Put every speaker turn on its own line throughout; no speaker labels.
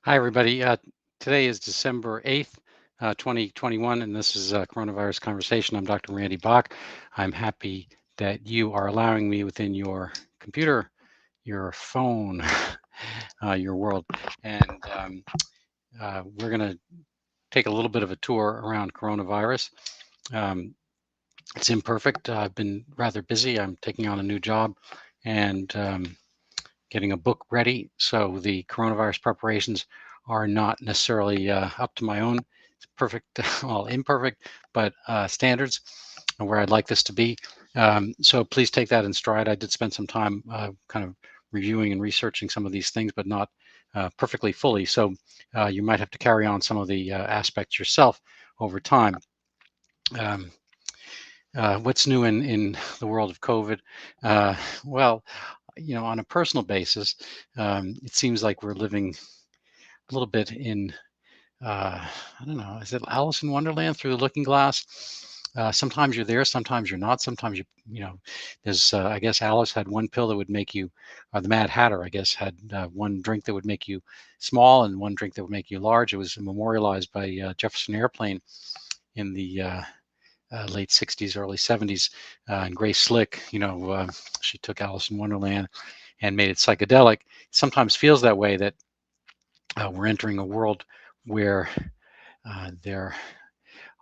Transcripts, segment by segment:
Hi, everybody. Today is December 8th, 2021, and this is Coronavirus Conversation. I'm Dr. Randy Bach. I'm happy that you are allowing me within your computer, your phone, your world. And we're going to take a little bit of a tour around coronavirus. Um, it's imperfect. I've been rather busy. I'm taking on a new job and getting a book ready. So the coronavirus preparations are not necessarily up to my own perfect, well, imperfect, but standards where I'd like this to be. So please take that in stride. I did spend some time kind of reviewing and researching some of these things, but not perfectly fully. So you might have to carry on some of the aspects yourself over time. Um, what's new in the world of COVID? Well, on a personal basis, it seems like we're living a little bit in, I don't know, is it Alice in Wonderland through the looking glass? Sometimes you're there, sometimes you're not. Sometimes there's, I guess Alice had one pill that would make you, or the Mad Hatter, I guess, had one drink that would make you small and one drink that would make you large. It was memorialized by Jefferson Airplane in the late 60s, early 70s. And Grace Slick, she took Alice in Wonderland and made it psychedelic. It sometimes feels that way, that we're entering a world where there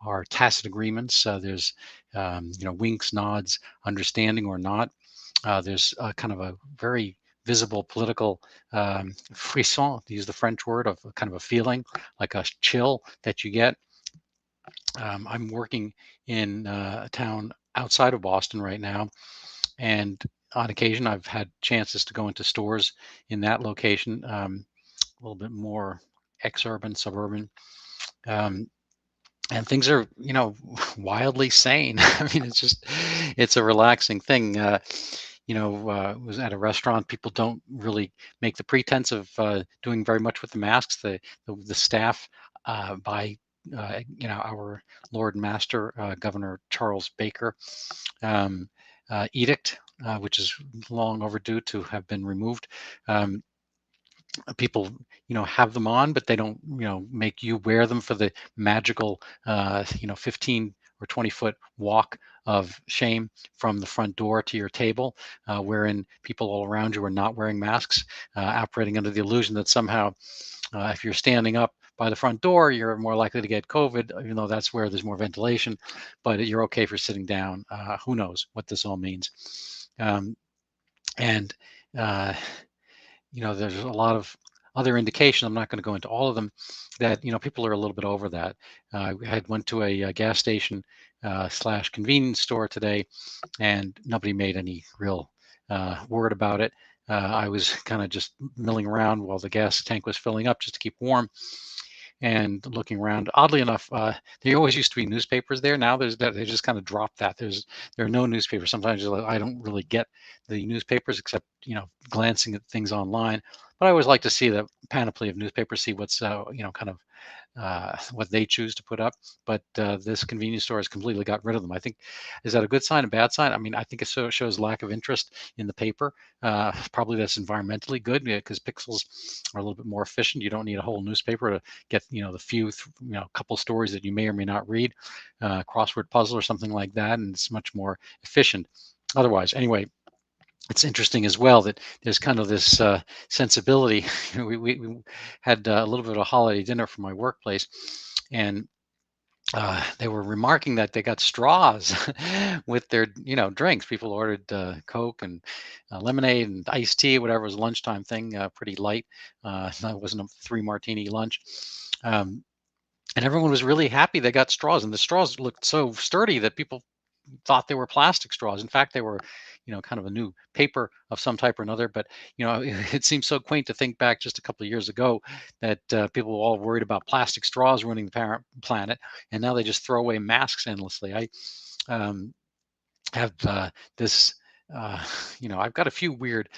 are tacit agreements. There's, winks, nods, understanding or not. There's kind of a very visible political frisson, to use the French word, of kind of a feeling, like a chill that you get. I'm working in a town outside of Boston right now, and on occasion I've had chances to go into stores in that location, a little bit more exurban, suburban, um, and things are, wildly sane. I mean, it's a relaxing thing. Was at a restaurant. People don't really make the pretense of doing very much with the masks. The staff, by our Lord and Master, Governor Charles Baker, um, edict, which is long overdue to have been removed. Um, People have them on, but they don't make you wear them for the magical 15 or 20-foot walk of shame from the front door to your table, wherein people all around you are not wearing masks, operating under the illusion that somehow, if you're standing up by the front door, you're more likely to get COVID, even though that's where there's more ventilation, but you're okay for sitting down. Who knows what this all means? And uh, there's a lot of other indication. I'm not going to go into all of them. That people are a little bit over that. I had went to a gas station slash convenience store today, and nobody made any real word about it. I was kind of just milling around while the gas tank was filling up just to keep warm, and looking around. Oddly enough, there always used to be newspapers there. Now they just kind of dropped that. There are no newspapers. Sometimes I don't really get the newspapers except glancing at things online. But I always like to see the panoply of newspapers, see what's kind of what they choose to put up. But this convenience store has completely got rid of them. I think, is that a good sign, a bad sign? I mean, I think it shows lack of interest in the paper. Probably that's environmentally good, because pixels are a little bit more efficient. You don't need a whole newspaper to get the few couple stories that you may or may not read, crossword puzzle or something like that, and it's much more efficient otherwise. Anyway, it's interesting as well that there's kind of this sensibility. We had a little bit of a holiday dinner for my workplace, and they were remarking that they got straws with their drinks. People ordered Coke and lemonade and iced tea, whatever was a lunchtime thing, pretty light. That wasn't a 3 martini lunch. And everyone was really happy they got straws, and the straws looked so sturdy that people thought they were plastic straws. In fact, they were, kind of a new paper of some type or another. But it seems so quaint to think back just a couple of years ago that people were all worried about plastic straws ruining the parent planet, and now they just throw away masks endlessly. I um, have this. Uh, I've got a few weird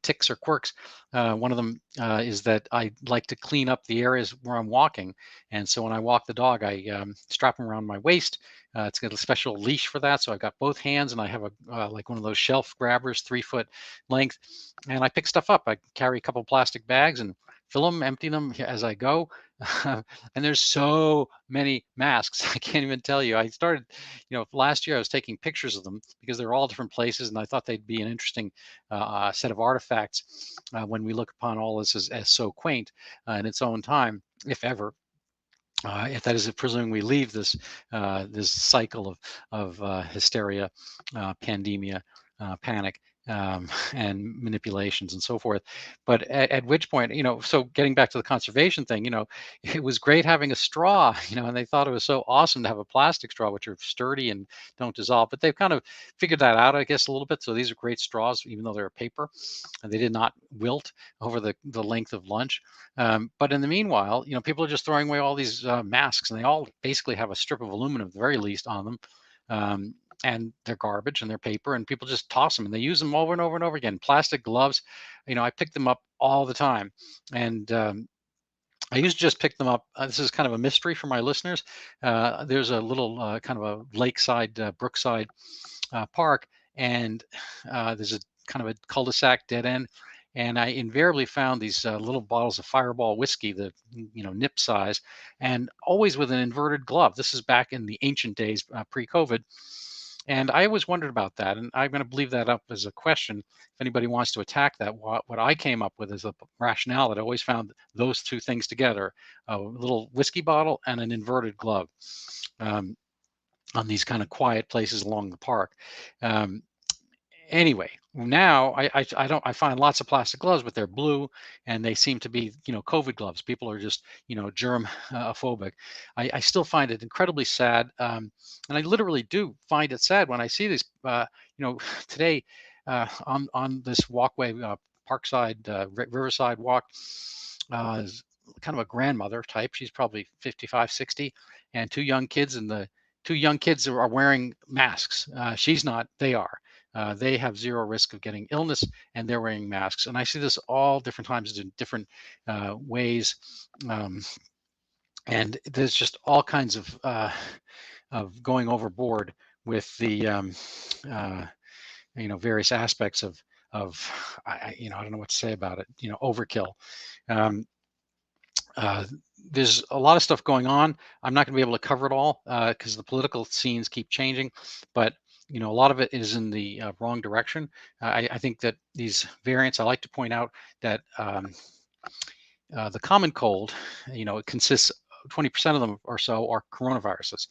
ticks or quirks. One of them is that I like to clean up the areas where I'm walking. And so when I walk the dog, I strap him around my waist. It's got a special leash for that. So I've got both hands, and I have a like one of those shelf grabbers, 3 foot length. And I pick stuff up. I carry a couple plastic bags and fill them, empty them as I go. And there's so many masks. I can't even tell you. I started, last year I was taking pictures of them because they're all different places, and I thought they'd be an interesting set of artifacts when we look upon all this as so quaint in its own time, if ever. If that is, presuming we leave this cycle of hysteria, pandemia, panic, and manipulations and so forth. But at which point, so getting back to the conservation thing, it was great having a straw, and they thought it was so awesome to have a plastic straw, which are sturdy and don't dissolve. But they've kind of figured that out, I guess, a little bit. So these are great straws, even though they're paper, and they did not wilt over the length of lunch. But in the meanwhile, people are just throwing away all these masks, and they all basically have a strip of aluminum, at the very least, on them. And they're garbage and they're paper, and people just toss them, and they use them over and over and over again. Plastic gloves, I pick them up all the time. And I used to just pick them up. This is kind of a mystery for my listeners. There's a little kind of a lakeside, brookside park, and there's a kind of a cul-de-sac dead end. And I invariably found these little bottles of Fireball whiskey, the nip size, and always with an inverted glove. This is back in the ancient days, pre-COVID. And I always wondered about that, and I'm going to leave that up as a question. If anybody wants to attack that, what I came up with is a rationale that I always found those two things together: a little whiskey bottle and an inverted glove, on these kind of quiet places along the park. Anyway, now I find lots of plastic gloves, but they're blue, and they seem to be COVID gloves. People are just germ phobic. I still find it incredibly sad, and I literally do find it sad when I see these. Today on this walkway, Parkside Riverside walk, kind of a grandmother type. She's probably 55, 60, and two young kids, and the two young kids are wearing masks. She's not; they are. They have zero risk of getting illness, and they're wearing masks. And I see this all different times in different ways, and there's just all kinds of going overboard with the various aspects of I don't know what to say about it. Overkill. Um, uh, there's a lot of stuff going on. I'm not going to be able to cover it all because the political scenes keep changing, but a lot of it is in the wrong direction. I think that these variants, I like to point out that the common cold, it consists 20% of them or so are coronaviruses.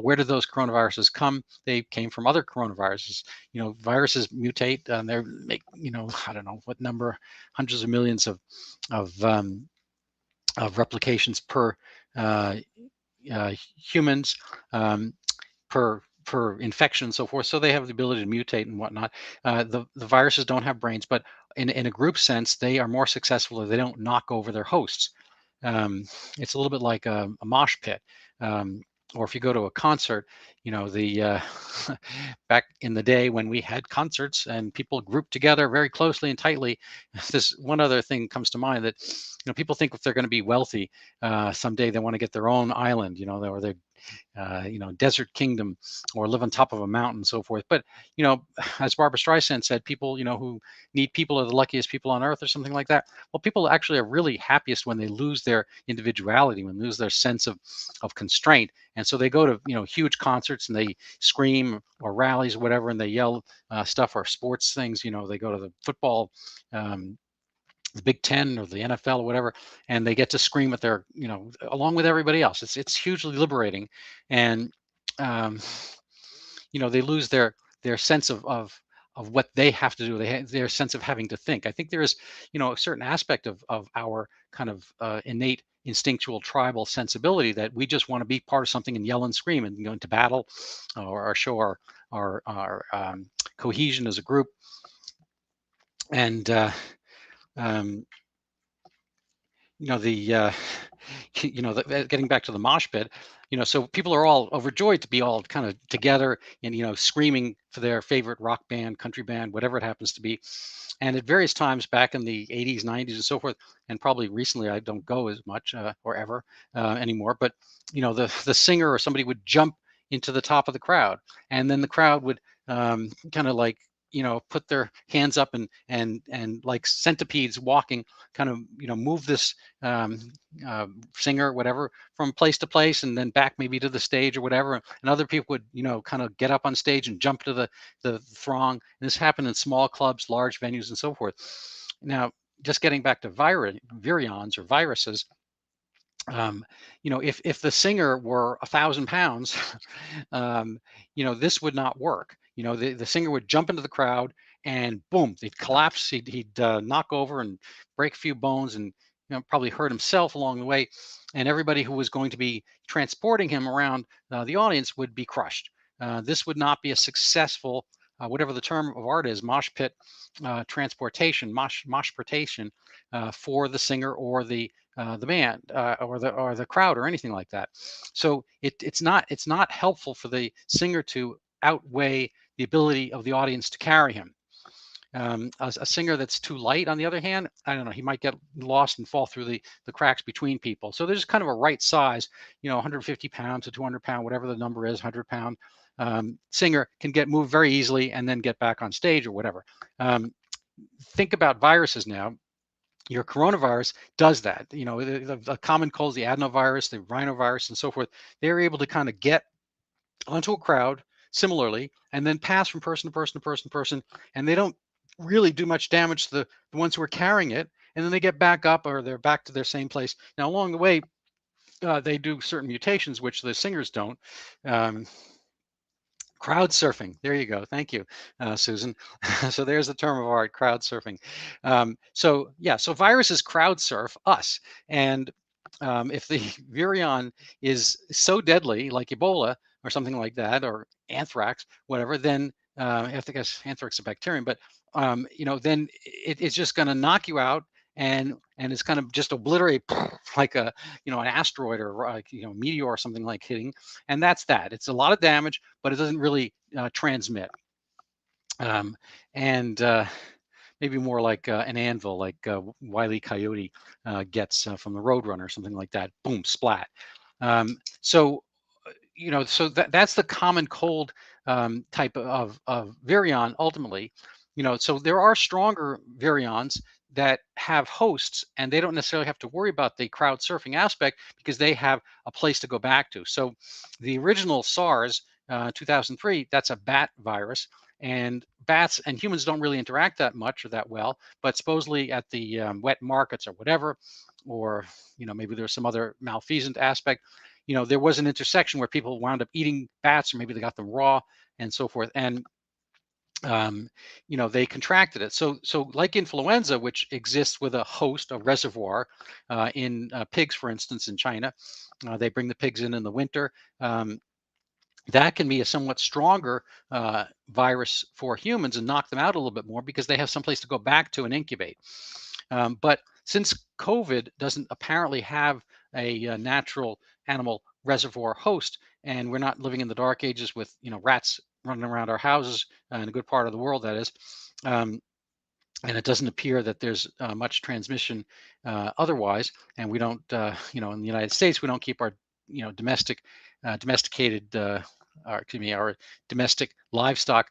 Where did those coronaviruses come? They came from other coronaviruses. Viruses mutate, and they're I don't know what number, hundreds of millions of replications per humans, per infection and so forth. So they have the ability to mutate and whatnot. The viruses don't have brains, but in a group sense, they are more successful if they don't knock over their hosts. It's a little bit like a mosh pit. Or if you go to a concert, the back in the day when we had concerts and people grouped together very closely and tightly, this one other thing comes to mind that people think if they're going to be wealthy someday, they want to get their own island, or their desert kingdom, or live on top of a mountain and so forth. But as Barbara Streisand said, people who need people are the luckiest people on earth, or something like that. Well, people actually are really happiest when they lose their individuality, when they lose their sense of constraint. And so they go to huge concerts and they scream, or rallies, or whatever, and they yell stuff, or sports things. They go to the football, the Big Ten or the NFL or whatever, and they get to scream at their, along with everybody else. It's hugely liberating, and they lose their sense of what they have to do. Their sense of having to think. I think there is, a certain aspect of our kind of innate instinctual tribal sensibility that we just want to be part of something and yell and scream and go into battle, or show our cohesion as a group. And getting back to the mosh pit, so people are all overjoyed to be all kind of together and screaming for their favorite rock band, country band, whatever it happens to be. And at various times back in the 80s, 90s, and so forth, and probably recently, I don't go as much or ever anymore. But the singer or somebody would jump into the top of the crowd, and then the crowd would kind of like put their hands up and like centipedes walking, kind of move this um, singer, whatever, from place to place, and then back maybe to the stage or whatever. And other people would kind of get up on stage and jump to the throng. And this happened in small clubs, large venues, and so forth. Now, just getting back to virions or viruses, if the singer were 1,000 pounds, this would not work. The singer would jump into the crowd and boom, they'd collapse. He'd knock over and break a few bones and probably hurt himself along the way. And everybody who was going to be transporting him around the audience would be crushed. This would not be a successful, whatever the term of art is, mosh pit transportation, moshportation for the singer or the band or the crowd or anything like that. So it's not helpful for the singer to outweigh the ability of the audience to carry him. A singer that's too light, on the other hand, I don't know, he might get lost and fall through the cracks between people. So there's kind of a right size, 150 pounds to 200 pound, whatever the number is, 100 pound singer can get moved very easily and then get back on stage or whatever. Think about viruses now. Your coronavirus does that. The common colds, the adenovirus, the rhinovirus, and so forth, they're able to kind of get onto a crowd similarly and then pass from person to person to person to person, and they don't really do much damage to the ones who are carrying it, and then they get back up or they're back to their same place. Now, along the way, they do certain mutations, which the singers don't. Crowd surfing. There you go. Thank you, Susan. So there's the term of art, crowd surfing. So viruses crowd surf us. And if the virion is so deadly, like Ebola or something like that, or anthrax, whatever, then I think anthrax is a bacterium, but then it's just going to knock you out, and it's kind of just obliterate like an asteroid or meteor or something like hitting, and that's that. It's a lot of damage, but it doesn't really transmit. And maybe more like an anvil, like Wile E. Coyote gets from the Roadrunner, or something like that. Boom, splat. So that's the common cold type of virion ultimately. So there are stronger virions that have hosts, and they don't necessarily have to worry about the crowd surfing aspect because they have a place to go back to. So the original SARS 2003, that's a bat virus, and bats and humans don't really interact that much or that well, but supposedly at the wet markets or whatever, or maybe there's some other malfeasant aspect, there was an intersection where people wound up eating bats, or maybe they got them raw and so forth, and they contracted it. So like influenza, which exists with a host, a reservoir, in pigs, for instance, in China, they bring the pigs in the winter. That can be a somewhat stronger virus for humans and knock them out a little bit more because they have someplace to go back to and incubate. But since COVID doesn't apparently have a natural animal reservoir host, and we're not living in the dark ages with rats running around our houses in a good part of the world, that is, and it doesn't appear that there's much transmission otherwise, and we don't, in the United States, we don't keep our domesticated our domestic livestock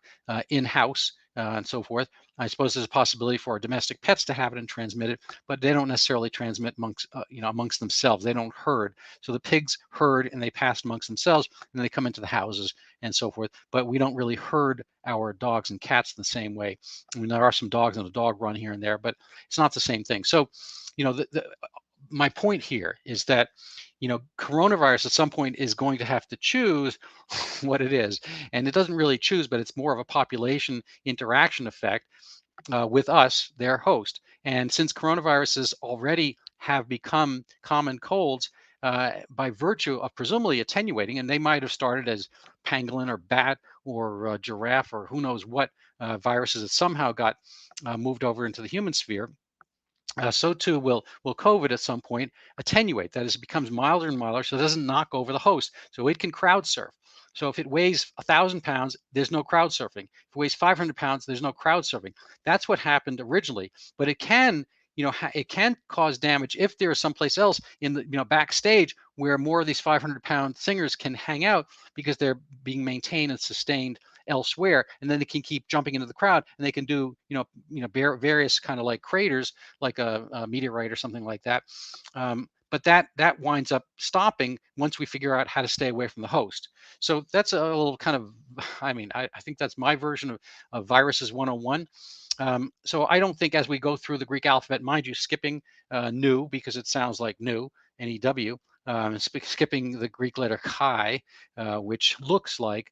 in-house and so forth. I suppose there's a possibility for our domestic pets to have it and transmit it, but they don't necessarily transmit amongst themselves. They don't herd. So the pigs herd and they pass amongst themselves, and then they come into the houses and so forth. But we don't really herd our dogs and cats in the same way. I mean, there are some dogs on a dog run here and there, but it's not the same thing. So, my point here is that coronavirus at some point is going to have to choose what it is, and it doesn't really choose, but it's more of a population interaction effect with us, their host. And since coronaviruses already have become common colds by virtue of presumably attenuating, and they might have started as pangolin or bat or giraffe or who knows what viruses that somehow got moved over into the human sphere. So too will COVID at some point attenuate. That is, it becomes milder and milder, so it doesn't knock over the host. So it can crowd surf. So if it weighs 1,000 pounds, there's no crowd surfing. If it weighs 500 pounds, there's no crowd surfing. That's what happened originally. But it can, it can cause damage if there is someplace else in the, backstage where more of these 500-pound singers can hang out because they're being maintained and sustained elsewhere, and then they can keep jumping into the crowd, and they can do various kind of like craters, like a meteorite or something like that. But that winds up stopping once we figure out how to stay away from the host. So that's a little kind of, I think that's my version of viruses 101. So I don't think, as we go through the Greek alphabet, mind you, skipping new because it sounds like new, N-E-W, skipping the Greek letter chi, which looks like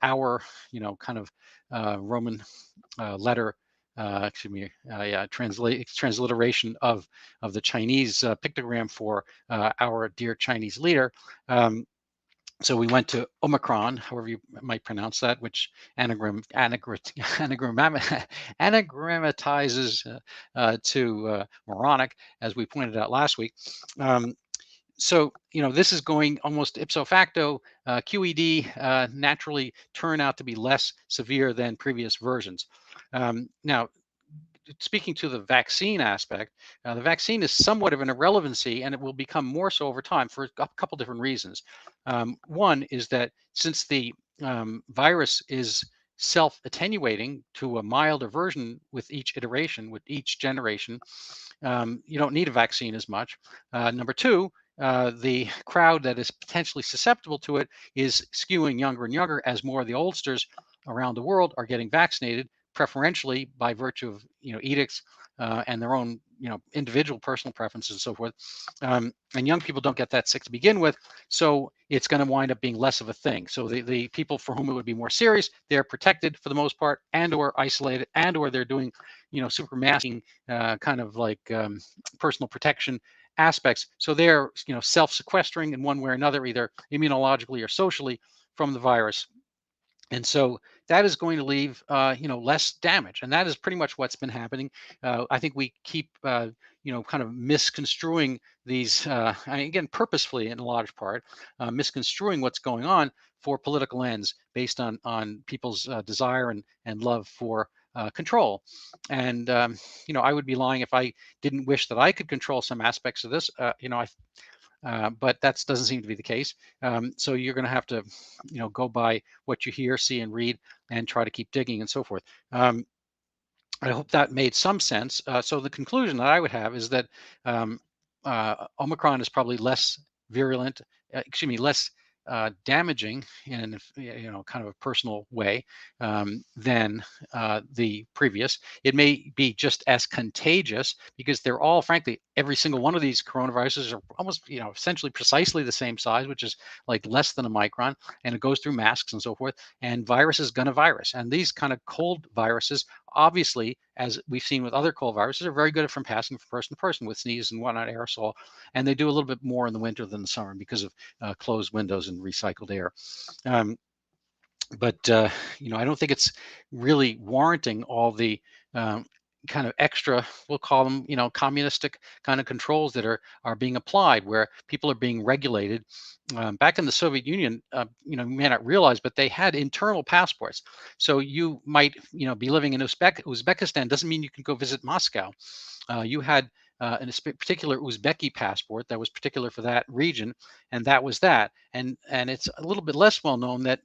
our, kind of Roman letter, transliteration of the Chinese pictogram for our dear Chinese leader. So we went to Omicron, however you might pronounce that, which anagrammatizes to moronic, as we pointed out last week. So this is going almost ipso facto. QED naturally turn out to be less severe than previous versions. Now, speaking to the vaccine aspect, the vaccine is somewhat of an irrelevancy, and it will become more so over time for a couple different reasons. One is that since the virus is self-attenuating to a milder version with each iteration, with each generation, you don't need a vaccine as much. Number two, the crowd that is potentially susceptible to it is skewing younger and younger as more of the oldsters around the world are getting vaccinated, preferentially by virtue of edicts and their own individual personal preferences and so forth. And young people don't get that sick to begin with, so it's going to wind up being less of a thing. So the people for whom it would be more serious, they're protected for the most part, and or isolated, and or they're doing super masking kind of like personal protection aspects. So they're self-sequestering in one way or another, either immunologically or socially, from the virus. And so that is going to leave, less damage, and that is pretty much what's been happening. I think we keep, kind of misconstruing these, again, purposefully in a large part, misconstruing what's going on for political ends based on people's desire and love for control. And I would be lying if I didn't wish that I could control some aspects of this. But that doesn't seem to be the case. So you're going to have to, go by what you hear, see, and read, and try to keep digging and so forth. I hope that made some sense. So the conclusion that I would have is that Omicron is probably less virulent, less damaging in kind of a personal way than the previous. It may be just as contagious because they're all, frankly, every single one of these coronaviruses are almost essentially precisely the same size, which is like less than a micron, and it goes through masks and so forth. And virus is gonna virus, and these kind of cold viruses, obviously, as we've seen with other cold viruses, are very good from passing from person to person with sneeze and whatnot, aerosol, and they do a little bit more in the winter than the summer because of closed windows and recycled air. But I don't think it's really warranting all the kind of extra, we'll call them, communistic kind of controls that are being applied, where people are being regulated. Back in the Soviet Union, you may not realize, but they had internal passports. So you might, be living in Uzbekistan doesn't mean you can go visit Moscow. You had a particular Uzbeki passport that was particular for that region, and that was that. And it's a little bit less well known that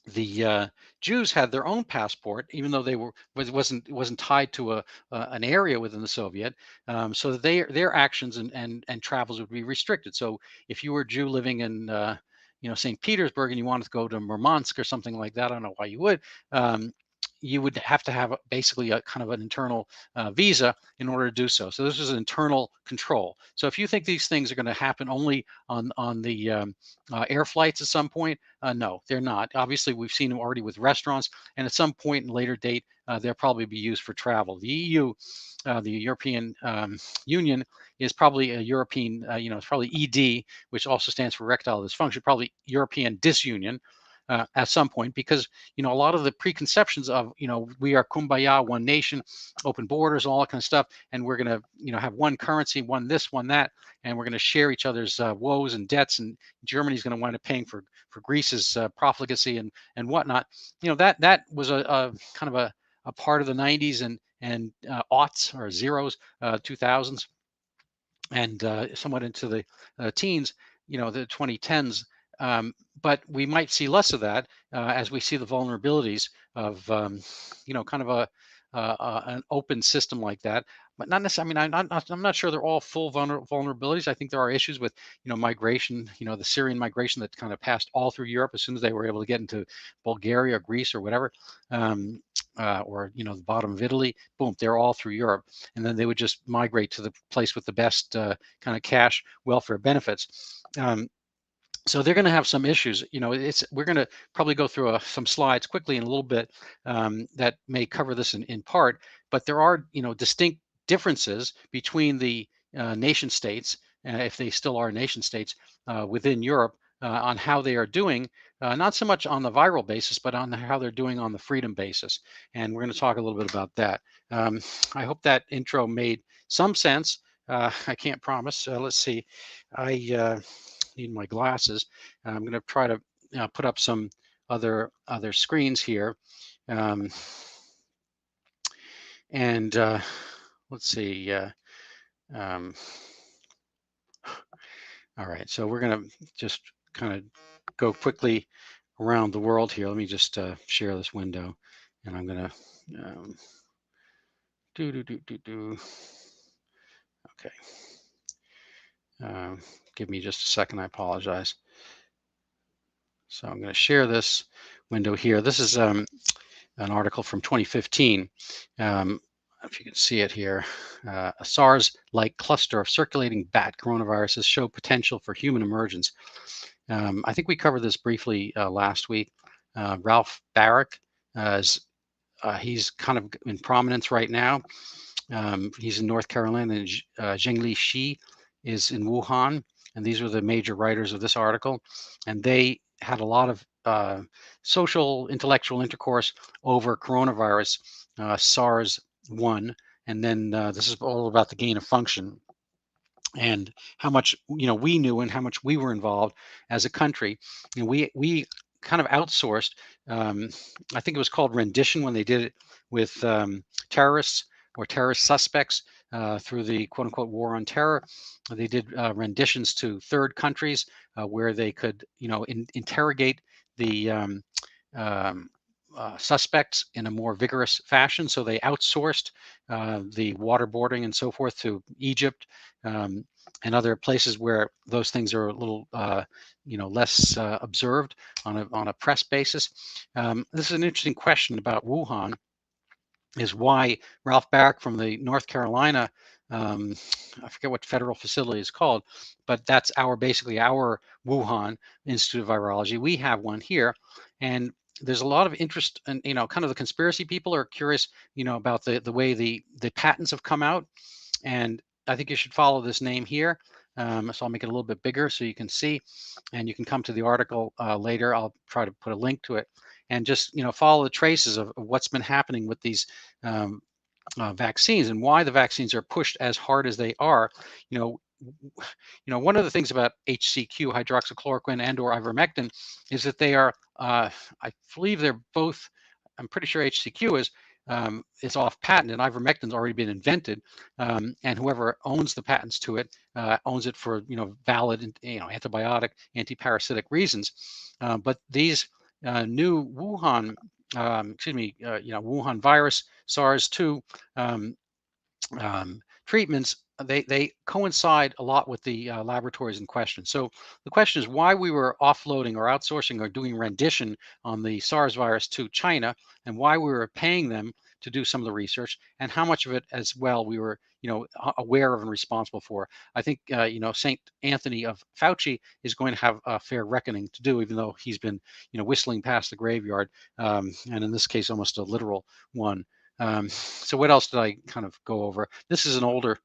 the Jews had their own passport, even though it wasn't tied to an area within the Soviet, so that their actions and travels would be restricted. So if you were a Jew living in St. Petersburg and you wanted to go to Murmansk or something like that, I don't know why you would. You would have to have basically a kind of an internal visa in order to do so. So this is an internal control. So if you think these things are going to happen only on the air flights at some point, no, they're not. Obviously, we've seen them already with restaurants, and at some point in a later date, they'll probably be used for travel. The EU, the European Union, is probably a European, it's probably ED, which also stands for erectile dysfunction, probably European disunion. At some point, because a lot of the preconceptions of we are kumbaya, one nation, open borders, all that kind of stuff, and we're going to have one currency, one this, one that, and we're going to share each other's woes and debts, and Germany's going to wind up paying for Greece's profligacy and whatnot. That was a kind of a part of the 90s and aughts or zeros, 2000s, and somewhat into the teens, the 2010s. But we might see less of that as we see the vulnerabilities of, kind of an open system like that. But not necessarily. I mean, I'm not sure they're all full vulnerabilities. I think there are issues with, migration. The Syrian migration that kind of passed all through Europe as soon as they were able to get into Bulgaria or Greece or whatever, or the bottom of Italy. Boom, they're all through Europe, and then they would just migrate to the place with the best kind of cash welfare benefits. So they're going to have some issues. We're going to probably go through some slides quickly in a little bit that may cover this in part, but there are distinct differences between the nation states, if they still are nation states within Europe, on how they are doing, not so much on the viral basis, but on how they're doing on the freedom basis. And we're going to talk a little bit about that. I hope that intro made some sense. I can't promise. Let's see. I need my glasses. I'm going to try to put up some other screens here. And let's see. Um, all right, so we're going to just kind of go quickly around the world here. Let me just share this window, and I'm going to Okay. Give me just a second. I apologize. So I'm going to share this window here. This is an article from 2015. If you can see it here, a SARS-like cluster of circulating bat coronaviruses show potential for human emergence. I think we covered this briefly last week. Ralph Baric, he's kind of in prominence right now. He's in North Carolina, and Zhengli Shi is in Wuhan. And these were the major writers of this article. And they had a lot of social, intellectual intercourse over coronavirus, SARS-1. And then this is all about the gain of function and how much we knew and how much we were involved as a country. And we kind of outsourced. I think it was called rendition when they did it with terrorists or terrorist suspects through the quote unquote war on terror. They did renditions to third countries where they could interrogate the suspects in a more vigorous fashion. So they outsourced the waterboarding and so forth to Egypt and other places where those things are a little, less observed on a press basis. This is an interesting question about Wuhan. Is why Ralph Baric from the North Carolina, I forget what federal facility is called, but that's basically our Wuhan Institute of Virology. We have one here, and there's a lot of interest, and kind of the conspiracy people are curious, about the way the patents have come out, and I think you should follow this name here. So I'll make it a little bit bigger so you can see, and you can come to the article later. I'll try to put a link to it, and just follow the traces of what's been happening with these vaccines and why the vaccines are pushed as hard as they are. One of the things about HCQ, hydroxychloroquine, and/or ivermectin, is that they are, I believe they're both. I'm pretty sure HCQ is off patent, and ivermectin's already been invented, and whoever owns the patents to it owns it for valid antibiotic, antiparasitic reasons. But these new Wuhan, Wuhan virus, SARS-2 treatments, they coincide a lot with the laboratories in question. So the question is why we were offloading or outsourcing or doing rendition on the SARS virus to China, and why we were paying them to do some of the research, and how much of it as well we were aware of and responsible for. I think St. Anthony of Fauci is going to have a fair reckoning to do, even though he's been whistling past the graveyard, and in this case almost a literal one. So what else did I kind of go over? This is an older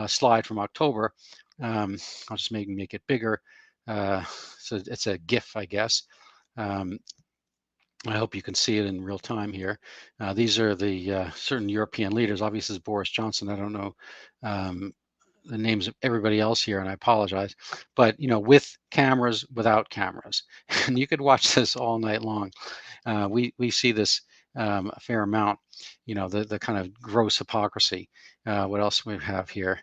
slide from October. I'll just make it bigger. So it's a GIF, I guess. I hope you can see it in real time here. These are the certain European leaders. Obviously, this is Boris Johnson. I don't know the names of everybody else here, and I apologize. But with cameras, without cameras, and you could watch this all night long. We see this a fair amount. The kind of gross hypocrisy. What else we have here?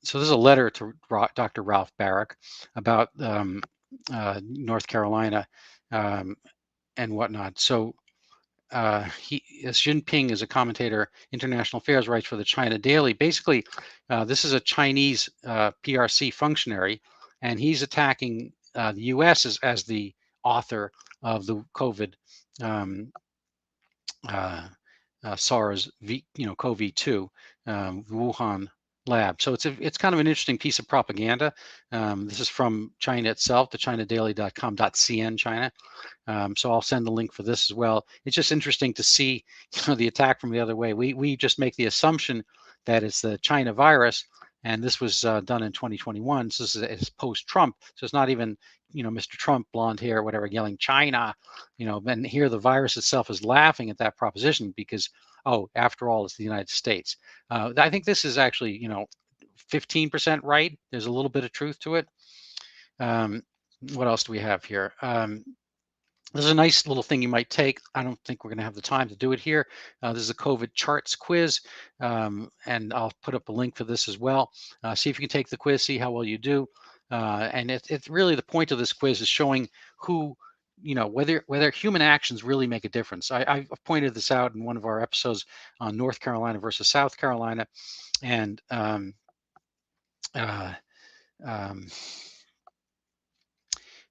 so there's a letter to Dr. Ralph Barrick about North Carolina and whatnot. So Xi Jinping is a commentator, international affairs, writes for the China Daily. Basically, this is a Chinese PRC functionary, and he's attacking the U.S. as the author of the COVID um, uh, SARS, CoV-2, Wuhan lab. So it's kind of an interesting piece of propaganda. This is from China itself, the ChinaDaily.com.cn China. So I'll send the link for this as well. It's just interesting to see, the attack from the other way. We just make the assumption that it's the China virus, and this was done in 2021. So this is post-Trump. So it's not even, Mr. Trump, blonde hair, whatever, yelling China, and here the virus itself is laughing at that proposition because, oh, after all, it's the United States. I think this is actually, 15% right. There's a little bit of truth to it. What else do we have here? This is a nice little thing you might take. I don't think we're going to have the time to do it here. This is a COVID charts quiz, and I'll put up a link for this as well. See if you can take the quiz, see how well you do. And it's really the point of this quiz is showing who, whether human actions really make a difference. I've pointed this out in one of our episodes on North Carolina versus South Carolina, and uh, um,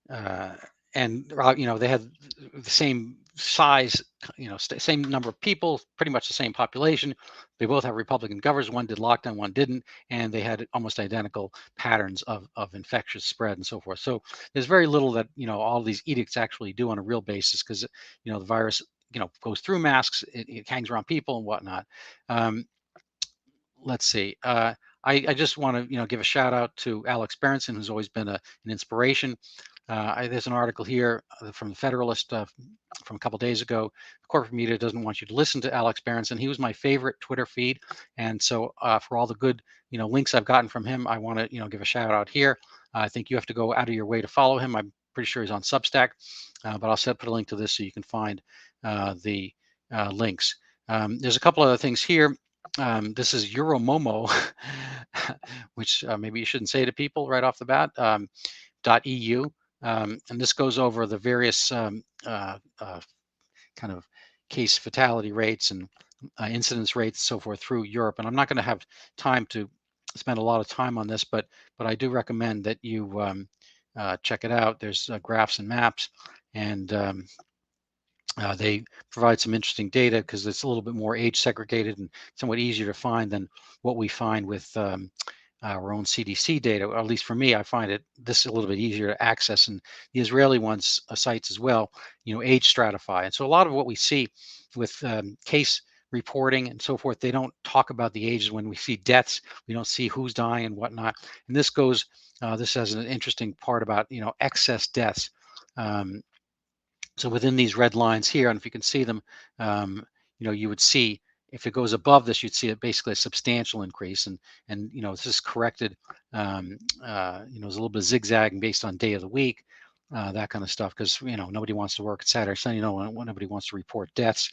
uh, they had the same size, same number of people, pretty much the same population. They both have Republican governors. One did lockdown, one didn't, and they had almost identical patterns of infectious spread and so forth. So there's very little that all these edicts actually do on a real basis because the virus goes through masks, it hangs around people and whatnot. Let's see. I just want to give a shout out to Alex Berenson, who's always been an inspiration. There's an article here from the Federalist from a couple days ago. Corporate media doesn't want you to listen to Alex Berenson. He was my favorite Twitter feed, and so for all the good links I've gotten from him, I want to give a shout out here. I think you have to go out of your way to follow him. I'm pretty sure he's on Substack, but I'll put a link to this so you can find the links. There's a couple other things here. This is Euromomo, which maybe you shouldn't say to people right off the bat, .eu. And this goes over the various kind of case fatality rates and incidence rates and so forth through Europe. And I'm not going to have time to spend a lot of time on this, but I do recommend that you check it out. There's graphs and maps, and they provide some interesting data because it's a little bit more age segregated and somewhat easier to find than what we find with our own CDC data. Or at least for me, I find this a little bit easier to access, and the Israeli ones sites as well, age stratify. And so a lot of what we see with case reporting and so forth, they don't talk about the ages. When we see deaths, we don't see who's dying and whatnot. And this goes, this has an interesting part about excess deaths. So within these red lines here, and if you can see them, you would see if it goes above this, you'd see basically a substantial increase. And this is corrected. There's a little bit of zigzagging based on day of the week, that kind of stuff, because nobody wants to work at Saturday, Sunday. Nobody wants to report deaths.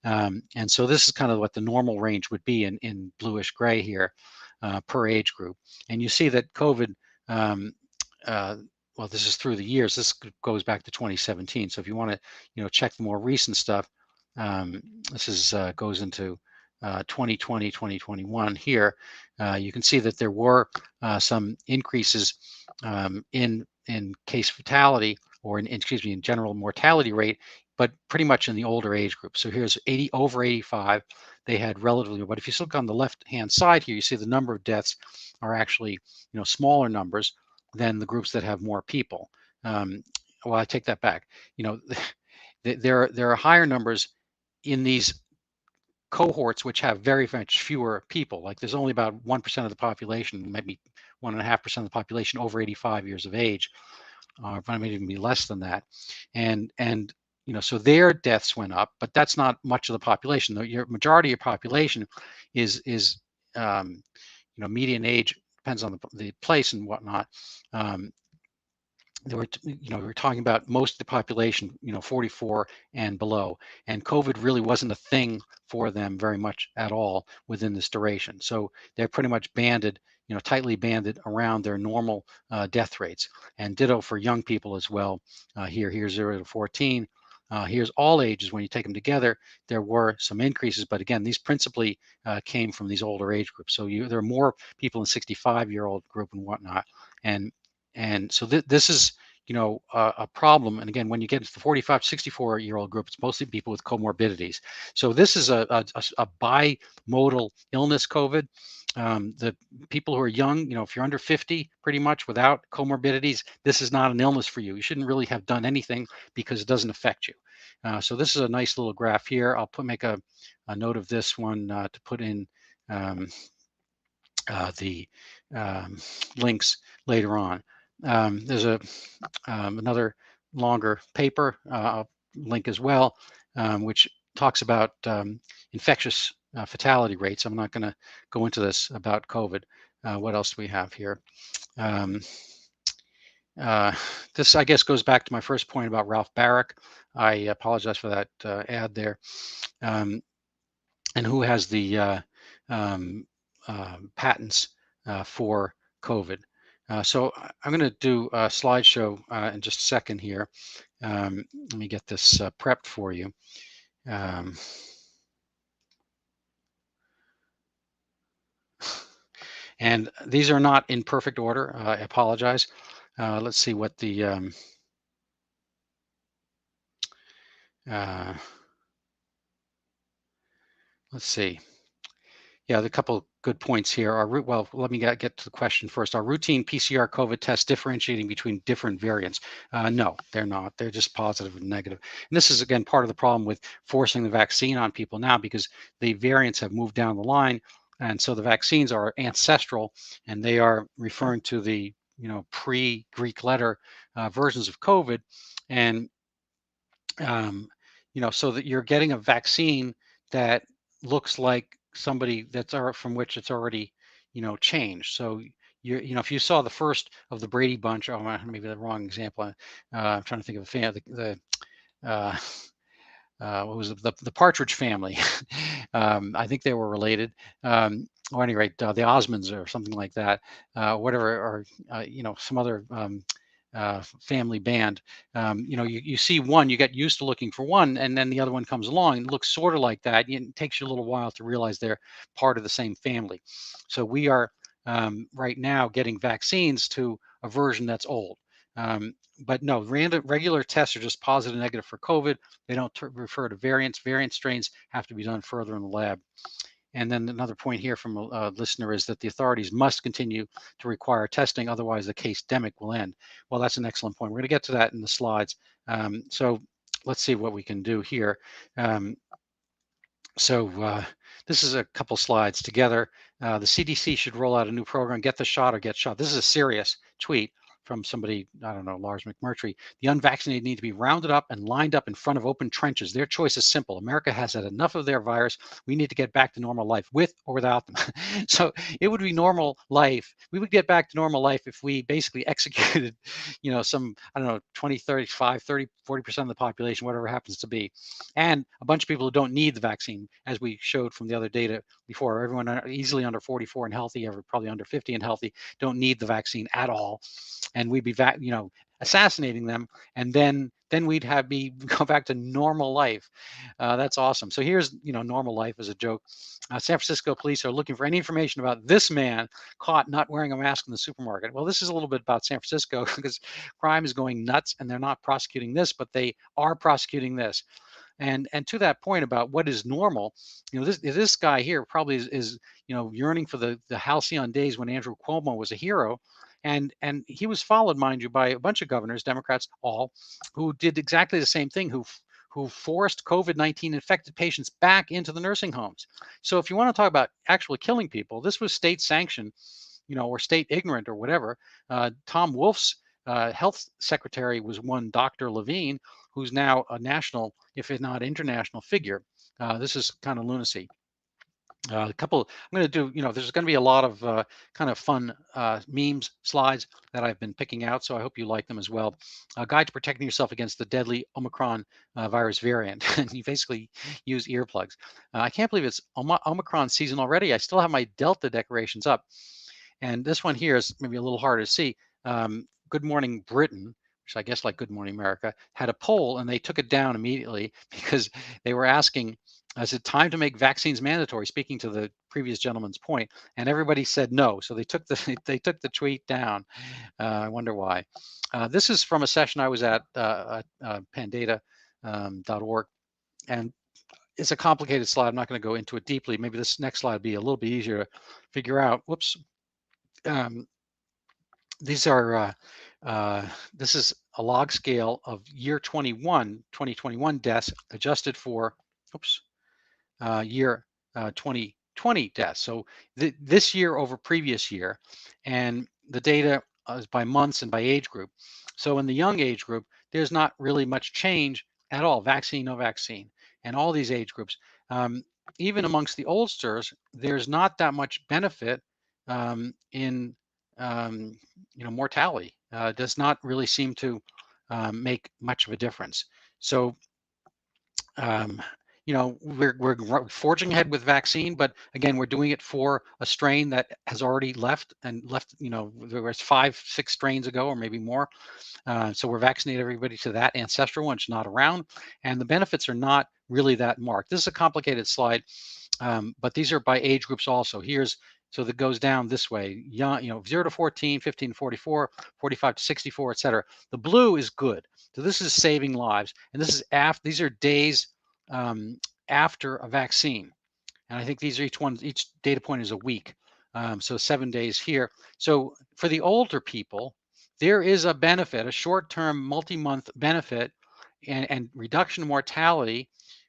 And so this is kind of what the normal range would be in bluish gray here per age group. And you see that COVID. Well, this is through the years. This goes back to 2017. So if you want to, check the more recent stuff, this is goes into 2020, 2021 here. You can see that there were some increases in case fatality, or in general mortality rate, but pretty much in the older age group. So here's over 85. They had relatively, but if you look on the left-hand side here, you see the number of deaths are actually, smaller numbers than the groups that have more people. Well, I take that back. There are higher numbers in these cohorts which have very much fewer people. Like there's only about 1% of the population, maybe 1.5% of the population over 85 years of age, or it might even be less than that. And so their deaths went up, but that's not much of the population. Your majority of your population is median age depends on the place and whatnot. We're talking about most of the population, 44 and below, and COVID really wasn't a thing for them very much at all within this duration. So they're pretty much banded, tightly banded around their normal death rates. And ditto for young people as well. Here's 0 to 14. Here's all ages. When you take them together, there were some increases, but again, these principally came from these older age groups. So there are more people in 65-year-old group and whatnot, and so this is a problem. And again, when you get into the 45 64-year-old group, it's mostly people with comorbidities. So this is a bimodal illness, COVID. The people who are young, if you're under 50, pretty much without comorbidities, this is not an illness for you. You shouldn't really have done anything because it doesn't affect you. So this is a nice little graph here. I'll make a note of this one to put in the links later on. There's another longer paper I'll link as well, which talks about infectious fatality rates. I'm not going to go into this about COVID. What else do we have here? This, I guess, goes back to my first point about Ralph Barrick. I apologize for that ad there. And who has the patents for COVID. So I'm going to do a slideshow in just a second here. Let me get this prepped for you. And these are not in perfect order. I apologize. Let's see what the let's see. Yeah, a couple good points here. Well, let me get to the question first. Are routine PCR COVID tests differentiating between different variants? No, they're not. They're just positive and negative. And this is, again, part of the problem with forcing the vaccine on people now, because the variants have moved down the line. And so the vaccines are ancestral, and they are referring to the pre-Greek letter versions of COVID. And so that you're getting a vaccine that looks like somebody from which it's already, changed. So if you saw the first of the Brady Bunch, maybe the wrong example. I'm trying to think of uh, what was it? The Partridge Family. I think they were related. Or at any rate, the Osmonds or something like that, whatever, or some other family band. You see one, you get used to looking for one, and then the other one comes along and looks sort of like that. It takes you a little while to realize they're part of the same family. So we are right now getting vaccines to a version that's old. But no, regular tests are just positive and negative for COVID. They don't refer to variants. Variant strains have to be done further in the lab. And then another point here from a listener is that the authorities must continue to require testing, otherwise the case demic will end. Well, that's an excellent point. We're going to get to that in the slides. So let's see what we can do here. This is a couple slides together. The CDC should roll out a new program, get the shot or get shot. This is a serious tweet from somebody, I don't know, Lars McMurtry. The unvaccinated need to be rounded up and lined up in front of open trenches. Their choice is simple. America has had enough of their virus. We need to get back to normal life, with or without them. So it would be normal life. We would get back to normal life if we basically executed, some, I don't know, 20, 35, 30, 40% of the population, whatever it happens to be. And a bunch of people who don't need the vaccine, as we showed from the other data before. Everyone easily under 44 and healthy, probably under 50 and healthy, don't need the vaccine at all. And we'd be assassinating them, and then we'd go back to normal life. That's awesome. So here's normal life as a joke. San Francisco police are looking for any information about this man caught not wearing a mask in the supermarket. Well, this is a little bit about San Francisco, because crime is going nuts, and they're not prosecuting this, but they are prosecuting this. And to that point about what is normal, this guy here probably is yearning for the halcyon days when Andrew Cuomo was a hero. And he was followed, mind you, by a bunch of governors, Democrats all, who did exactly the same thing, who forced COVID-19 infected patients back into the nursing homes. So if you want to talk about actually killing people, this was state sanctioned, or state ignorant or whatever. Tom Wolf's health secretary was one Dr. Levine, who's now a national, if not international, figure. This is kind of lunacy. I'm going to do, there's going to be a lot of kind of fun memes, slides that I've been picking out, so I hope you like them as well. A guide to protecting yourself against the deadly Omicron virus variant. And you basically use earplugs. I can't believe it's Omicron season already. I still have my Delta decorations up. And this one here is maybe a little harder to see. Good Morning Britain, which I guess like Good Morning America, had a poll and they took it down immediately because they were asking, is it time to make vaccines mandatory? Speaking to the previous gentleman's point, and everybody said no. So they took the they took the tweet down. I wonder why. This is from a session I was at pandata.org, and it's a complicated slide. I'm not going to go into it deeply. Maybe this next slide would be a little bit easier to figure out. Whoops. These are, this is a log scale of year 2021 deaths adjusted for, oops, year 2020 deaths. So this year over previous year, and the data is by months and by age group. So in the young age group, there's not really much change at all, vaccine, no vaccine, and all these age groups. Even amongst the oldsters, there's not that much benefit in mortality. Does not really seem to make much of a difference. So we're forging ahead with vaccine, but again, we're doing it for a strain that has already left. There was 5-6 strains ago, or maybe more. So we're vaccinating everybody to that ancestral one, which is not around, and the benefits are not really that marked. This is a complicated slide, but these are by age groups also. So that goes down this way, young, 0 to 14, 15 to 44, 45 to 64, et cetera. The blue is good. So this is saving lives. And this is these are days after a vaccine. And I think these are each data point is a week. So 7 days here. So for the older people, there is a benefit, a short-term multi-month benefit and reduction of mortality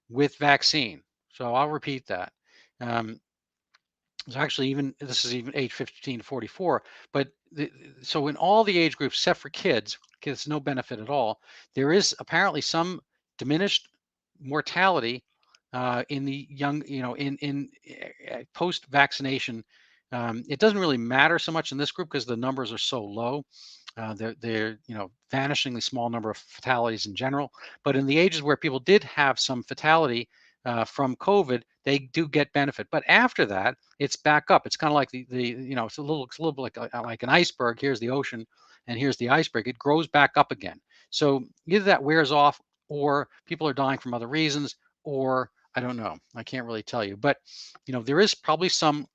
with vaccine. So I'll repeat that. So actually, this is even age 15 to 44, but so in all the age groups except for kids, no benefit at all. There is apparently some diminished mortality in the young, in post-vaccination. It doesn't really matter so much in this group because the numbers are so low. They're vanishingly small number of fatalities in general. But in the ages where people did have some fatality from COVID, they do get benefit. But after that, it's back up. It's kind of like it's a little bit like an iceberg. Here's the ocean, and here's the iceberg. It grows back up again. So either that wears off, or people are dying from other reasons, or I don't know. I can't really tell you. But there is probably some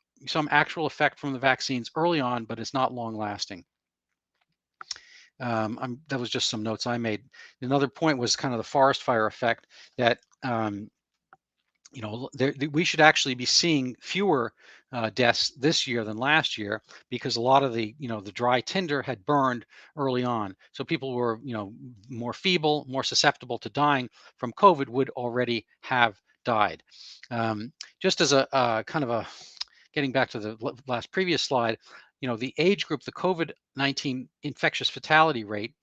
actual effect from the vaccines early on, but it's not long lasting. That was just some notes I made. Another point was kind of the forest fire effect that we should actually be seeing fewer deaths this year than last year because a lot of the dry tinder had burned early on. So people were more feeble, more susceptible to dying from COVID would already have died. Just as a kind of a getting back to the previous slide, the age group, the COVID-19 infectious fatality rate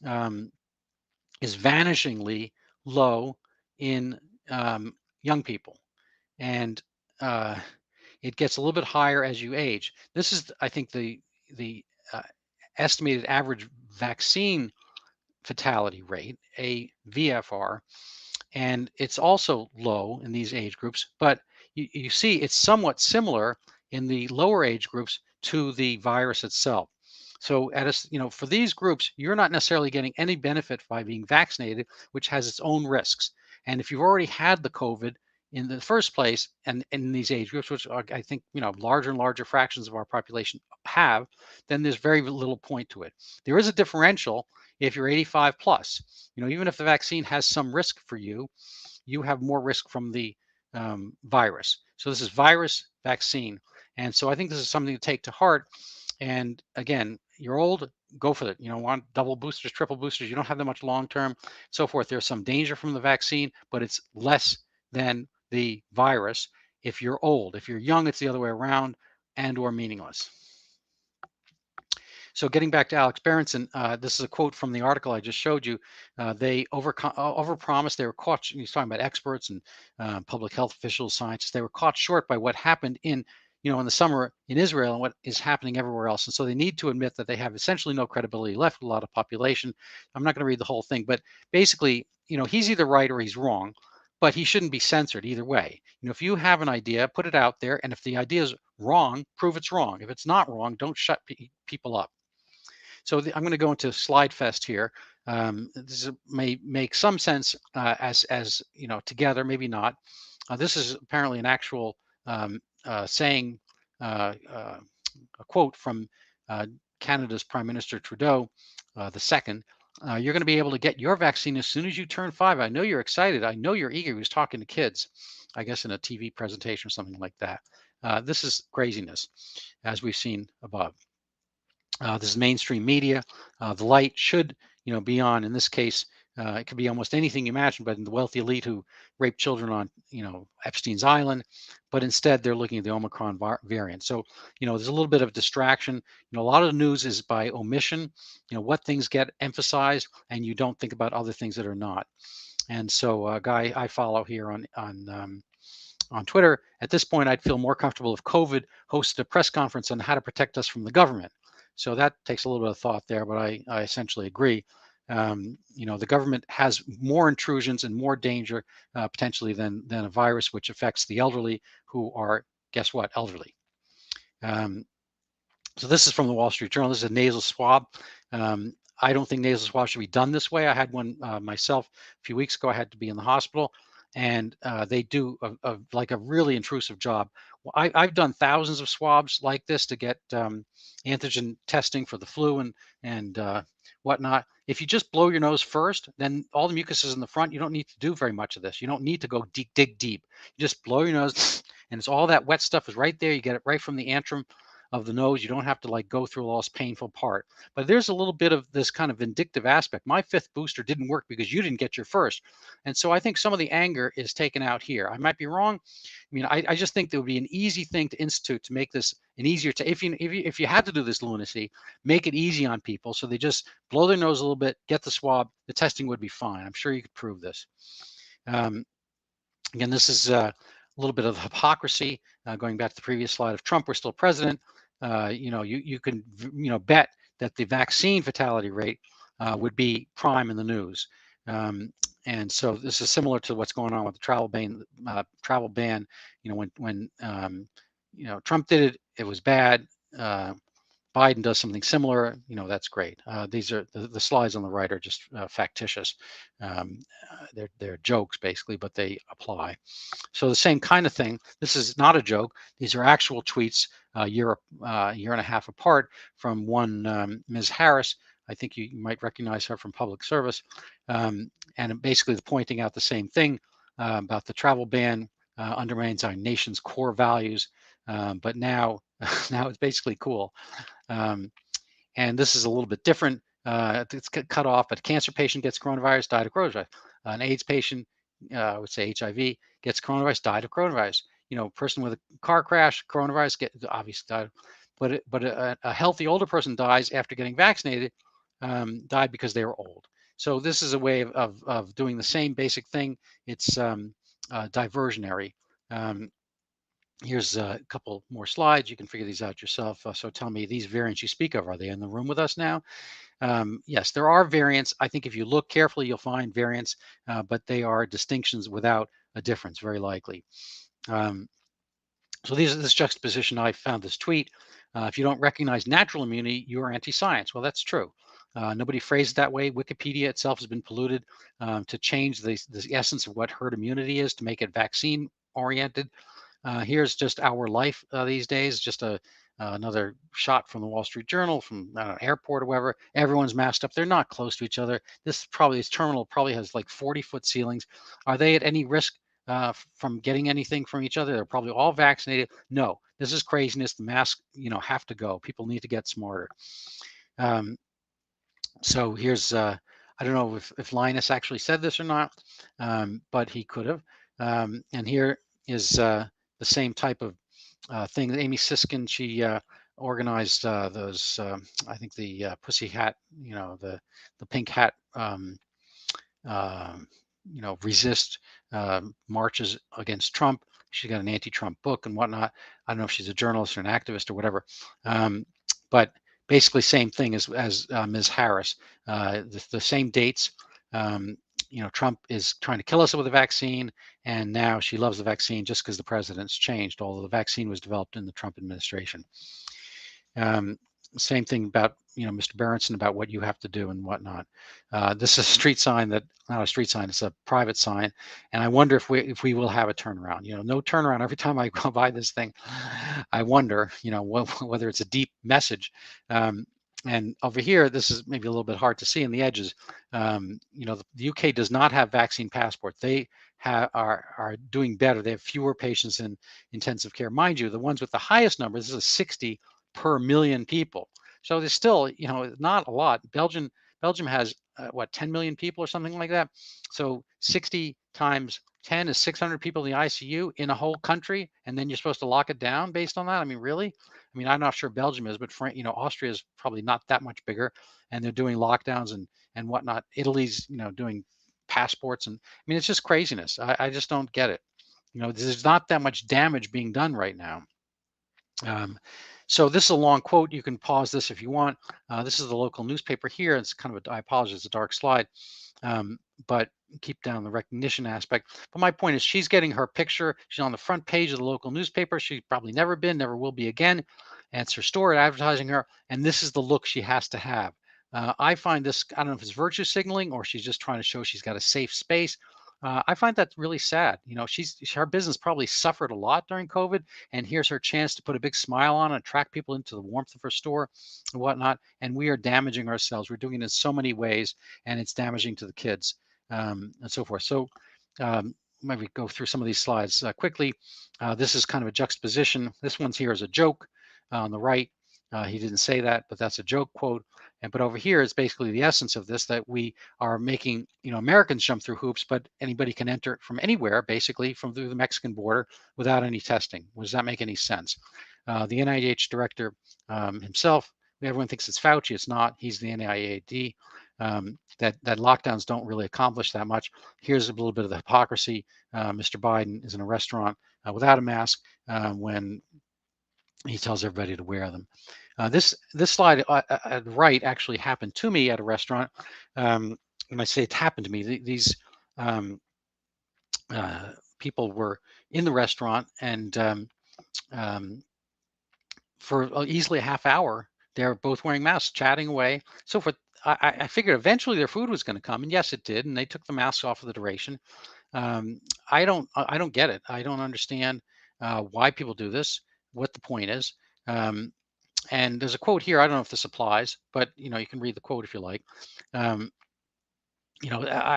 is vanishingly low in young people, and it gets a little bit higher as you age. This is, I think, the estimated average vaccine fatality rate, a VFR, and it's also low in these age groups, but you see it's somewhat similar in the lower age groups to the virus itself. So for these groups, you're not necessarily getting any benefit by being vaccinated, which has its own risks. And if you've already had the COVID in the first place, and in these age groups, which are, I think, larger and larger fractions of our population have, then there's very little point to it. There is a differential if you're 85 plus. Even if the vaccine has some risk for you, you have more risk from the virus. So this is virus vaccine. And so I think this is something to take to heart. And again, you're old, go for it. Want double boosters, triple boosters. You don't have that much long term, so forth. There's some danger from the vaccine, but it's less than the virus if you're old. If you're young, it's the other way around and or meaningless. So getting back to Alex Berenson, this is a quote from the article I just showed you. They overpromised. They were caught. He's talking about experts and public health officials, scientists. They were caught short by what happened in the summer in Israel and what is happening everywhere else. And so they need to admit that they have essentially no credibility left with a lot of population. I'm not going to read the whole thing, but basically, he's either right or he's wrong. but he shouldn't be censored either way. If you have an idea, put it out there, and if the idea is wrong, prove it's wrong. If it's not wrong, don't shut people up. So I'm going to go into slide fest here. This may make some sense as together, maybe not. This is apparently an actual saying, a quote from Canada's Prime Minister Trudeau the second. You're going to be able to get your vaccine as soon as you turn 5. I know you're excited. I know you're eager. He was talking to kids, I guess in a TV presentation or something like that. This is craziness, as we've seen above. This is mainstream media. The light should, be on. In this case, it could be almost anything you imagine, but in the wealthy elite who rape children on, Epstein's Island, but instead they're looking at the Omicron variant. So, there's a little bit of distraction. A lot of the news is by omission. What things get emphasized, and you don't think about other things that are not. And so, a guy I follow here on Twitter, at this point, I'd feel more comfortable if COVID hosted a press conference on how to protect us from the government. So that takes a little bit of thought there, but I essentially agree. The government has more intrusions and more danger potentially than a virus which affects the elderly, who are, guess what, elderly. So this is from the Wall Street Journal. This is a nasal swab. I don't think nasal swabs should be done this way. I had one myself a few weeks ago. I had to be in the hospital, and they do like a really intrusive job. I've done thousands of swabs like this to get antigen testing for the flu and whatnot. If you just blow your nose first, then all the mucus is in the front. You don't need to do very much of this. You don't need to go dig deep. You just blow your nose, and it's all that wet stuff is right there. You get it right from the antrum of the nose. You don't have to like go through all this painful part. But there's a little bit of this kind of vindictive aspect. My 5th booster didn't work because you didn't get your first. And so I think some of the anger is taken out here. I might be wrong. I just think there would be an easy thing to institute to make this an easier to, if you had to do this lunacy, make it easy on people. So they just blow their nose a little bit, get the swab, the testing would be fine. I'm sure you could prove this. Again, this is a little bit of hypocrisy. Going back to the previous slide, if Trump were still president, you can bet that the vaccine fatality rate would be prime in the news. And so this is similar to what's going on with the travel ban. When Trump did it, it was bad. Biden does something similar, that's great. These are the slides on the right are just factitious. They're jokes basically, but they apply. So the same kind of thing. This is not a joke. These are actual tweets a year and a half apart from one Ms. Harris. I think you might recognize her from public service. And basically pointing out the same thing about the travel ban undermines our nation's core values. But now it's basically cool. And this is a little bit different. It's cut off, but a cancer patient gets coronavirus, died of coronavirus. An AIDS patient, I would say HIV, gets coronavirus, died of coronavirus. Person with a car crash, coronavirus, obviously died. But a healthy older person dies after getting vaccinated, died because they were old. So this is a way of doing the same basic thing. It's diversionary. Here's a couple more slides. You can figure these out yourself. So tell me, these variants you speak of, are they in the room with us now? Yes, there are variants. I think if you look carefully, you'll find variants, but they are distinctions without a difference, very likely. So this juxtaposition, I found this tweet. If you don't recognize natural immunity, you are anti-science. Well, that's true. Nobody phrased it that way. Wikipedia itself has been polluted to change the essence of what herd immunity is, to make it vaccine oriented. Here's just our life these days, just another shot from the Wall Street Journal, from an airport or wherever. Everyone's masked up. They're not close to each other. This terminal probably has like 40-foot ceilings. Are they at any risk from getting anything from each other? They're probably all vaccinated. No, this is craziness. The masks, have to go. People need to get smarter. So here's, I don't know if Linus actually said this or not, but he could have. And here is the same type of thing. Amy Siskin, she organized those, I think the pussy hat, the pink hat, resist marches against Trump. She got an anti-Trump book and whatnot. I don't know if she's a journalist or an activist or whatever, but basically same thing as Ms. Harris. The same dates. Trump is trying to kill us with a vaccine, and now she loves the vaccine just because the president's changed, although the vaccine was developed in the Trump administration. Um, Same thing about Mr. Berenson, about what you have to do and whatnot. This is a street sign that, not a street sign, it's a private sign, and I wonder if we will have a turnaround. No turnaround. Every time I go by this thing, I wonder whether it's a deep message. And over here, this is maybe a little bit hard to see in the edges. The UK does not have vaccine passport. They are doing better. They have fewer patients in intensive care. Mind you, the ones with the highest numbers, this is 60 per million people. So there's still, not a lot. Belgium has 10 million people or something like that. So 60 times 10 is 600 people in the ICU in a whole country, and then you're supposed to lock it down based on that. I mean, really? I mean, I'm not sure Belgium is, but Austria is probably not that much bigger, and they're doing lockdowns and whatnot. Italy's doing passports, and I mean, it's just craziness. I just don't get it. There's not that much damage being done right now. So this is a long quote. You can pause this if you want. This is the local newspaper here. It's kind of I apologize, it's a dark slide, but keep down the recognition aspect. But my point is, she's getting her picture. She's on the front page of the local newspaper. She's probably never been, never will be again. And it's her store advertising her. And this is the look she has to have. I find this, I don't know if it's virtue signaling or she's just trying to show she's got a safe space. I find that really sad. Her business probably suffered a lot during COVID, and here's her chance to put a big smile on and attract people into the warmth of her store and whatnot. And we are damaging ourselves. We're doing it in so many ways, and it's damaging to the kids and so forth. So maybe go through some of these slides quickly. This is kind of a juxtaposition. This one's here is a joke on the right. He didn't say that, but that's a joke quote. But over here is basically the essence of this, that we are making Americans jump through hoops, but anybody can enter from anywhere, basically from through the Mexican border without any testing. Does that make any sense? The NIH director himself, everyone thinks it's Fauci. It's not. He's the NIAID. That lockdowns don't really accomplish that much. Here's a little bit of the hypocrisy. Mr. Biden is in a restaurant without a mask when he tells everybody to wear them. This slide at the right actually happened to me at a restaurant. When I say it happened to me, these people were in the restaurant, and for easily a half hour, they're both wearing masks, chatting away, so forth. I figured eventually their food was going to come, and yes, it did, and they took the masks off for the duration. I don't get it. I don't understand why people do this, what the point is. And there's a quote here. I don't know if this applies, but you can read the quote if you like. I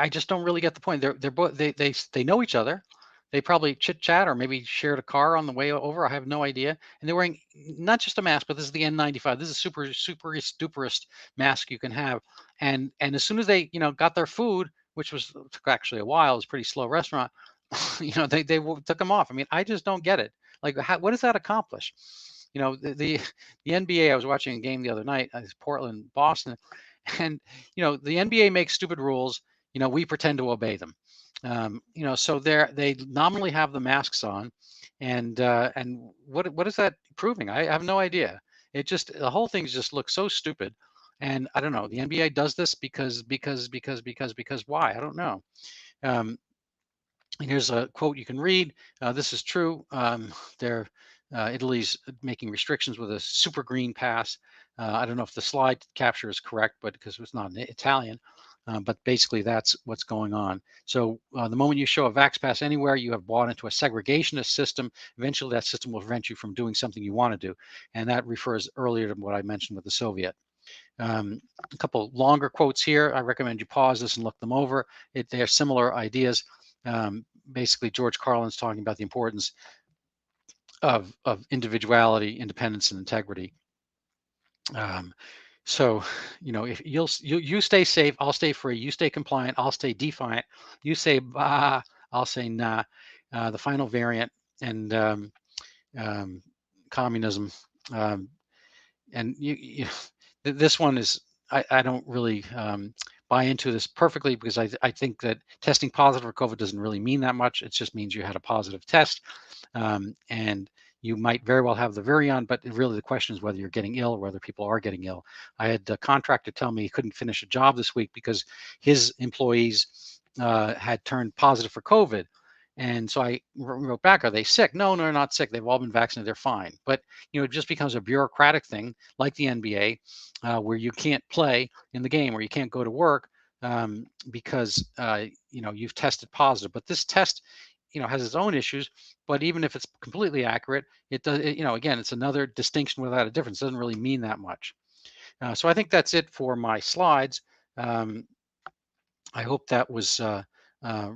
just don't really get the point. They're both they know each other. They probably chit chat or maybe shared a car on the way over. I have no idea. And they're wearing not just a mask, but this is the N95. This is super duperest mask you can have. And as soon as they got their food, which took actually a while, it was a pretty slow restaurant. They took them off. I mean, I just don't get it. Like, what does that accomplish? The NBA. I was watching a game the other night. It's Portland, Boston, and the NBA makes stupid rules. We pretend to obey them. So they nominally have the masks on, and what is that proving? I have no idea. The whole thing just looks so stupid, and I don't know. The NBA does this because why? I don't know. And here's a quote you can read. This is true. Italy's making restrictions with a super green pass. I don't know if the slide capture is correct, but because it's not in Italian. But basically, that's what's going on. So the moment you show a Vax Pass anywhere, you have bought into a segregationist system. Eventually, that system will prevent you from doing something you want to do. And that refers earlier to what I mentioned with the Soviet. A couple longer quotes here. I recommend you pause this and look them over. They're similar ideas. Basically, George Carlin's talking about the importance of individuality, independence, and integrity. So, if you stay safe, I'll stay free. You stay compliant, I'll stay defiant. You say bah, I'll say nah. The final variant and communism. And this one is I don't really buy into this perfectly, because I think that testing positive for COVID doesn't really mean that much. It just means you had a positive test, and you might very well have the virion, but really the question is whether you're getting ill or whether people are getting ill. I had a contractor tell me he couldn't finish a job this week because his employees had turned positive for COVID. And so I wrote back, are they sick? No, they're not sick. They've all been vaccinated. They're fine. But, it just becomes a bureaucratic thing like the NBA, where you can't play in the game, where you can't go to work because, you've tested positive. But this test, has its own issues. But even if it's completely accurate, it does, again, it's another distinction without a difference. It doesn't really mean that much. So I think that's it for my slides. Um, I hope that was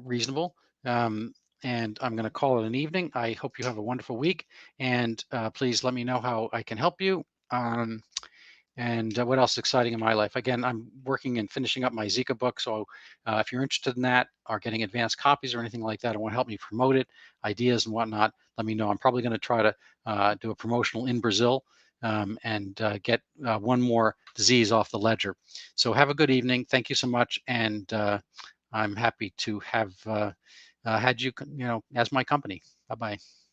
reasonable. Um, and I'm going to call it an evening. I hope you have a wonderful week. And please let me know how I can help you. And what else is exciting in my life? Again, I'm working and finishing up my Zika book. So if you're interested in that or getting advanced copies or anything like that, or want to help me promote it, ideas and whatnot, let me know. I'm probably going to try to do a promotional in Brazil and get one more disease off the ledger. So have a good evening. Thank you so much. And I'm happy to have had you, as my company. Bye-bye.